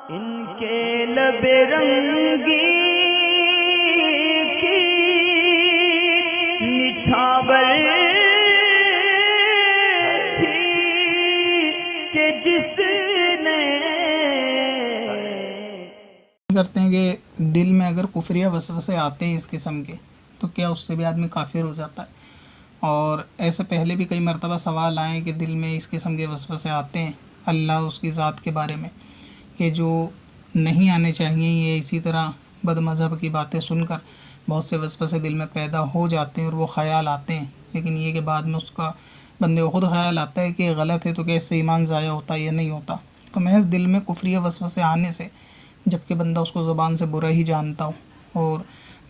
ان کے لب رنگی کی نچھاور تھی کہ جس نے کرتے ہیں کہ دل میں اگر کفریہ وسوسے آتے ہیں اس قسم کے تو کیا اس سے بھی آدمی کافر ہو جاتا ہے؟ اور ایسے پہلے بھی کئی مرتبہ سوال آئے کہ دل میں اس قسم کے وسوسے آتے ہیں اللہ اس کی ذات کے بارے میں کہ جو نہیں آنے چاہیے، یہ اسی طرح بد مذہب کی باتیں سن کر بہت سے وسوسے دل میں پیدا ہو جاتے ہیں اور وہ خیال آتے ہیں، لیکن یہ کہ بعد میں اس کا بندے کو خود خیال آتا ہے کہ یہ غلط ہے تو کہ اس سے ایمان ضائع ہوتا ہے یا نہیں ہوتا۔ تو محض دل میں کفریہ وسوسے آنے سے، جبکہ بندہ اس کو زبان سے برا ہی جانتا ہو اور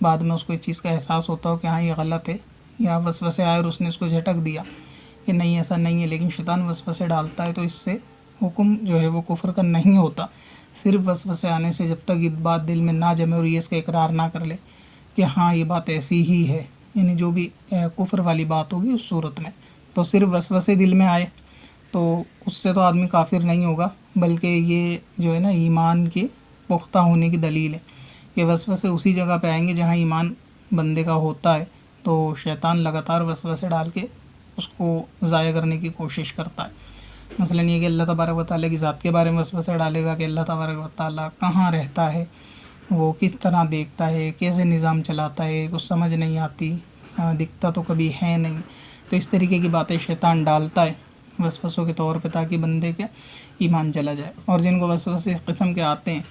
بعد میں اس کو اس چیز کا احساس ہوتا ہو کہ ہاں یہ غلط ہے، یا وسوسے آئے اور اس نے اس کو جھٹک دیا کہ نہیں ایسا نہیں ہے، لیکن شیطان وسوسے ڈالتا ہے، تو اس سے حکم جو ہے وہ کفر کا نہیں ہوتا۔ صرف وسوسے آنے سے جب تک یہ بات دل میں نہ جمے اور یہ اس کا اقرار نہ کر لے کہ ہاں یہ بات ایسی ہی ہے، یعنی جو بھی کفر والی بات ہوگی اس صورت میں، تو صرف وسوسے دل میں آئے تو اس سے تو آدمی کافر نہیں ہوگا، بلکہ یہ جو ہے نا ایمان کے پختہ ہونے کی دلیل ہے کہ وسوسے اسی جگہ پہ آئیں گے جہاں ایمان بندے کا ہوتا ہے، تو شیطان لگاتار وسوسے ڈال کے اس کو ضائع کرنے کی کوشش کرتا ہے۔ مثلا یہ کہ اللہ تبارک و تعالیٰ کی ذات کے بارے میں وسوسے ڈالے گا کہ اللہ تبارک و تعالیٰ کہاں رہتا ہے، وہ کس طرح دیکھتا ہے، کیسے نظام چلاتا ہے، کچھ سمجھ نہیں آتی، دکھتا تو کبھی ہے نہیں، تو اس طریقے کی باتیں شیطان ڈالتا ہے وسوسوں کے طور پہ تاکہ بندے کے ایمان چلا جائے۔ اور جن کو وسوسے اس قسم کے آتے ہیں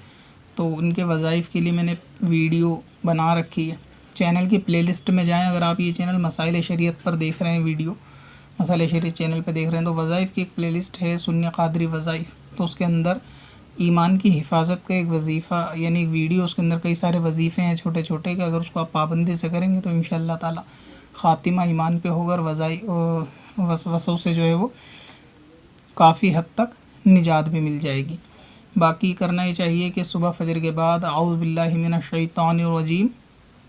تو ان کے وظائف کے لیے میں نے ویڈیو بنا رکھی ہے، چینل کی پلے لسٹ میں جائیں، اگر آپ یہ چینل مسائل شریعت پر دیکھ رہے ہیں، ویڈیو مسائل شریعت چینل پہ دیکھ رہے ہیں تو وظائف کی ایک پلے لسٹ ہے سنی قادری وظائف، تو اس کے اندر ایمان کی حفاظت کا ایک وظیفہ یعنی ایک ویڈیو، اس کے اندر کئی سارے وظیفے ہیں چھوٹے چھوٹے کہ اگر اس کو آپ پابندی سے کریں گے تو انشاءاللہ تعالی خاتمہ ایمان پہ ہوگا اور وسوسوں سے جو ہے وہ کافی حد تک نجات بھی مل جائے گی۔ باقی کرنا یہ چاہیے کہ صبح فجر کے بعد اعوذ باللہ من الشیطان الرجیم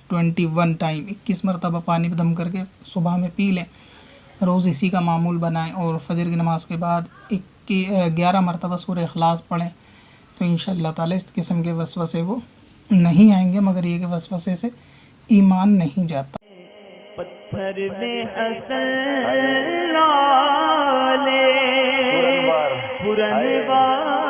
21 ٹائم 21 مرتبہ پانی پہ دم کر کے صبح میں پی لیں، روز اسی کا معمول بنائیں، اور فجر کی نماز کے بعد 11 مرتبہ سورہ اخلاص پڑھیں، تو انشاءاللہ تعالی اس قسم کے وسوسے وہ نہیں آئیں گے، مگر یہ کہ وسوسے سے ایمان نہیں جاتا۔ پتھر میں اصل لالے پرن